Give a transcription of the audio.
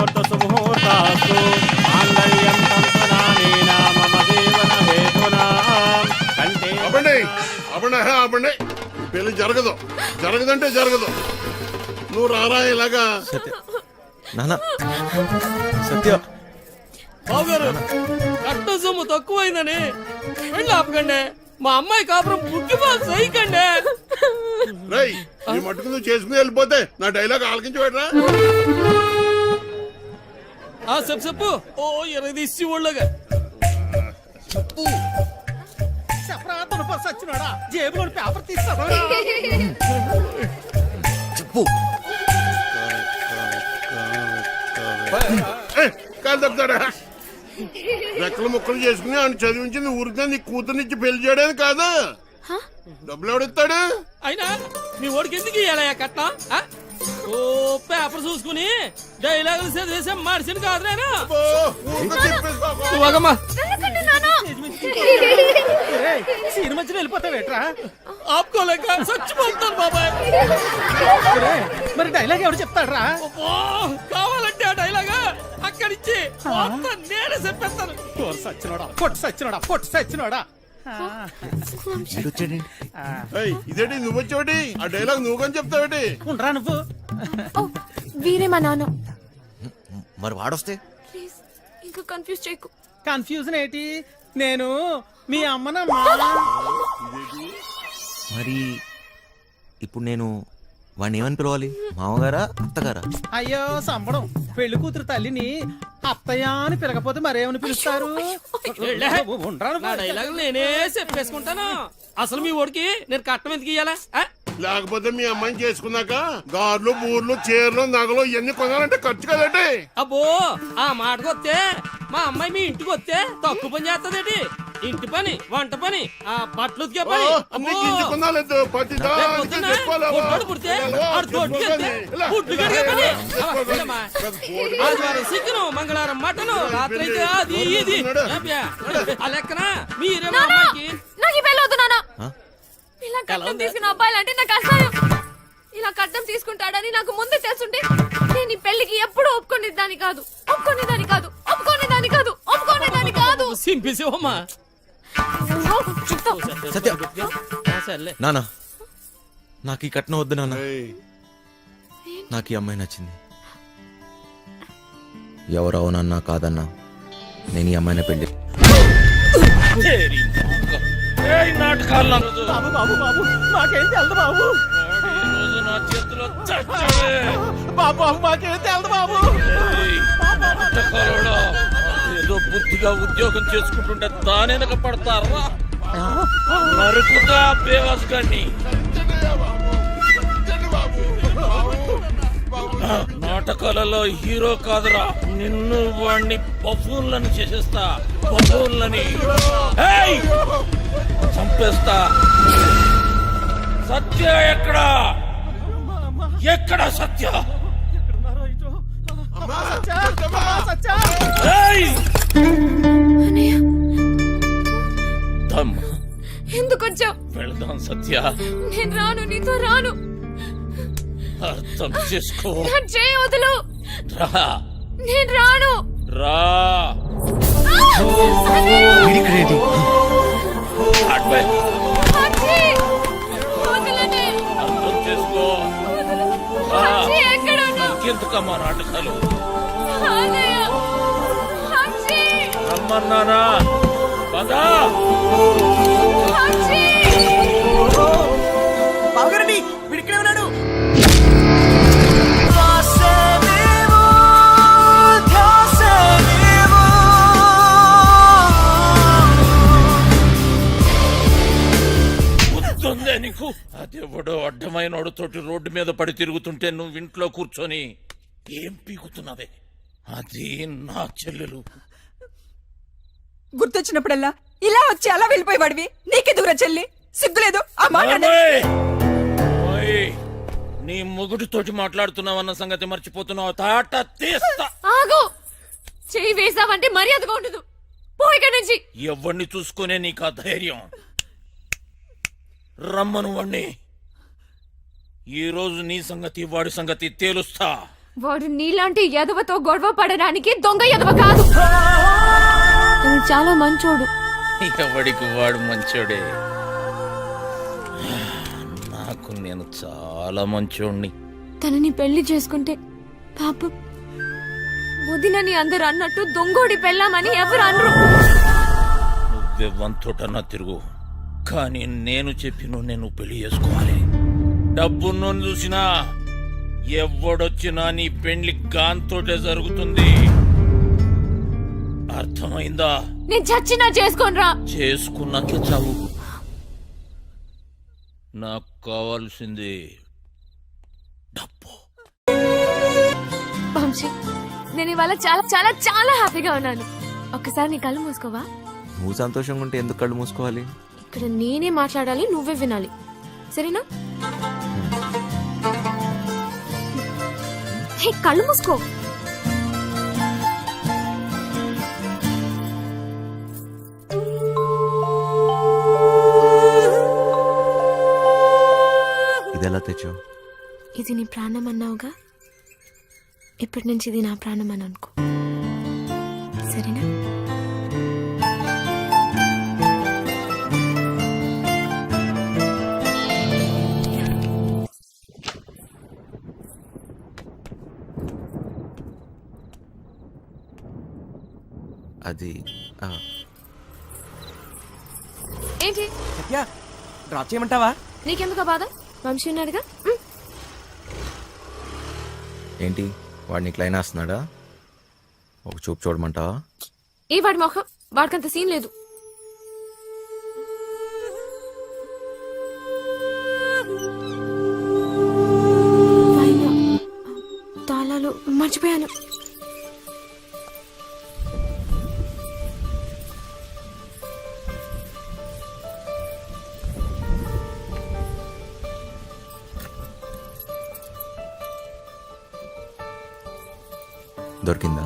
ముహూర్త సుముహూర్తాస్తు మాంగళ్యం తంతునానేన మమ జీవన హేతునా కంటే అవ్వండి పెళ్లి జరగదంటే జరగదు. నువ్వు రారా ఇలాగా. నాన్న సత్య బావగారు కట్ట సొమ్ము తక్కువైందని వెళ్ళి ఆపకండి. మా అమ్మాయి కాపురం బుక్కి బాగా సైకండి. రేయ్ నీ మట్టుకు నువ్వు చేసుకుని వెళ్ళిపోతే నా డైలాగ్ ఆలకించి పెట్టరా. చెప్పు. ఓ ఎరదీసి ఒళ్ళగా చెప్పు. చెప్పరా తునపర్సి వచ్చినాడా? జేబులో పేపర్ తీస్తాడా? చెప్పు. కాదు తప్పుతాడా? రెక్కలు ముక్కలు చేసుకుని ఆయన చదివించింది ఊరికే నీ కూతురునిచ్చి పెళ్లి చేయడానికి కాదా? డబ్బులు ఎవడిస్తాడు? అయినా నీ ఓడికి ఎందుకు ఇయ్యాలయ్యా కట్నం? ఓ పేపర్ చూసుకుని డైలాగులు చదివేసే మనిషిని కాదు నేను. సీన్ మధ్యలో వెళ్ళిపోతావేట్రా? ఆపుకోలేక చచ్చిపోతాను బాబాయ్. మరి డైలాగ్ ఎవరు చెప్తాడ్రా? కావాలంటే ఆ డైలాగ్ అక్కడిచ్చి నేనే చెప్పేస్తాను. పొట్టు సచ్చినోడా. ఇదేంటి నువ్వు వచ్చేవాటి? ఆ డైలాగ్ నువ్వు కానీ చెప్తావేటి? ఉండరా నువ్వు? వీరే మా నాన్న. మరి వాడొస్తే ప్లీజ్ ఇంకా కన్ఫ్యూజ్ చేయకు. కన్ఫ్యూజన్ ఏంటి? నేను మీ అమ్మనమ్మా. మరి ఇప్పుడు నేను వాడిని ఏమని పిలవాలి? మామగారా అత్తగారా? అయ్యో సంబడం. పెళ్లి కూతురు తల్లిని అత్తయ్య అని పిలకపోతే మరేమని పిలుస్తారు? డైలాగ్ నేనే చెప్పేసుకుంటాను. అసలు మీ ఓడికి నేను కట్నం ఎందుకు ఇయ్యాలా? లేకపోతే మీ అమ్మాయిని చేసుకున్నాక గార్లు బూర్లు చీరలు నగలు ఇవన్నీ కొనాలంటే ఖర్చు కదండి. అబ్బో ఆ మాటకు వస్తే మా అమ్మాయి మీ ఇంటికి వస్తే తక్కువ పని చేస్తదేటి? ఇంటి పని, వంట పని, ఆ బట్టలు ఉతికే పని. ఆదివారం చికెను, మంగళవారం మటను, రాత్రి అయితే అది ఇది. ఆ లెక్కన మీరే మా అమ్మాయికి. నాకు ఈ పెళ్ళి వద్దు నాన్న. ఇలా కట్నం తీసుకున్న అబ్బాయిలంటే నాకు అసహ్యం. ఇలా కట్నం తీసుకుంటాడని నాకు ముందే తెలుసుంటే నేను ఈ పెళ్లికి ఎప్పుడు ఒప్పుకునేదాన్ని కాదు. సింపేసేవమ్మా. సత్య నాన్న నాకు ఈ కట్నం వద్దు నాన్న. నాకు ఈ అమ్మాయి నచ్చింది. ఎవరవునన్నా కాదన్నా నేను ఈ అమ్మాయిని పెళ్లి. మాకేం తెలదు బాబు. బాబు మాకేం తెలదు బాబు. ఏదో బుద్ధిగా ఉద్యోగం చేసుకుంటుంటే దానెనక పడతారా? నరుకుతా బేవాస్ గాన్ని. నాటకాలలో హీరో కాదురా, నిన్ను వాణ్ణి బఫూన్లను చేసేస్తా. బఫూన్లని చంపేస్తా. సత్య ఎక్కడా? సత్య? ఎందుకు వచ్చావు? వెళ్దాం సత్య. నేను రాను, నీతో రాను. అర్థం చేసుకో. వదులు. రా. నేను రాను. రా. అర్థం చేసుకో. ఇంకెందుకమ్మా నాటకాలు? రమ్మన్నానా? పదా. బావగారండి వీడిక్కడే ఉన్నాడు. గుర్తుందే నీకు? అదెవడో అడ్డమైనోడు తోటి రోడ్డు మీద పడి తిరుగుతుంటే నువ్వు ఇంట్లో కూర్చొని ఏం పీకుతున్నావే? అది నా చెల్లెలు. గుర్తొచ్చినప్పుడల్లా ఇలా వచ్చి అలా వెళ్ళిపోయేవాడివి. నీకే దూర చెల్లి సిగ్గులేదు? ఆ మాట నీ మొగుడితోటి మాట్లాడుతున్నావన్న సంగతి మర్చిపోతున్నావు. తాట తీస్తా. ఆగు. చెయ్యి వేసావంటే మర్యాదగా ఉండదు. పోయిక నుంచి. ఎవరిని చూసుకునే నీకు ఆ ధైర్యం? రమ్మను వాణ్ణి. ఈ రోజు నీ సంగతి వాడి సంగతి తేలుస్తా. వాడు నీలాంటి ఎదవతో గొడవ పడడానికి దొంగ ఎదవ కాదు. తను చాలా మంచోడు. ఎవడికి వాడు మంచోడే. నాకు నేను చాలా మంచోడిని. తనని పెళ్లి చేసుకుంటే పాపం వదినని అందరు అన్నట్టు దొంగోడి పెళ్ళామని ఎవరు అనరు. నువ్వెవ్వంతోటన్నా తిరుగు, కానీ నేను చెప్పిన నేను పెళ్లి చేసుకోవాలి. డబ్బున్నోని చూసినా ఎవడొచ్చినా నీ పెళ్లి గాంతోటే జరుగుతుంది. అర్థమైందా? నేను చచ్చినా చేసుకోనరా. చేసుకున్నాకే చావు. నాకు కావాల్సింది డబ్బు. వంశీ, నేను ఇవాళ చాలా చాలా చాలా హ్యాపీగా ఉన్నాను. ఒక్కసారి నీ కళ్ళు మూసుకోవా? నువ్వు సంతోషంగా ఉంటే ఎందుకు కళ్ళు మూసుకోవాలి? ఇక్కడ నేనే మాట్లాడాలి, నువ్వే వినాలి, సరేనా? హే, కళ్ళు మూసుకో. ఇది ఎలా తెచ్చావు? ఇది నీ ప్రాణం అన్నావుగా, ఇప్పటి నుంచి ఇది నా ప్రాణం అని అనుకో, సరేనా? అది ఏంటి డ్రాప్ చేయమంటావా? నీకెందుకు బాధ? వంశీ ఉన్నాడుగా. ఏంటి వాడు నీకు లైన్ వేస్తున్నాడా? ఒక చూపు చూడమంటావా? ఏ వాడి మొహం, వాడికంత సీన్ లేదు. తాళాలు మర్చిపోయాను. దొరికిందా?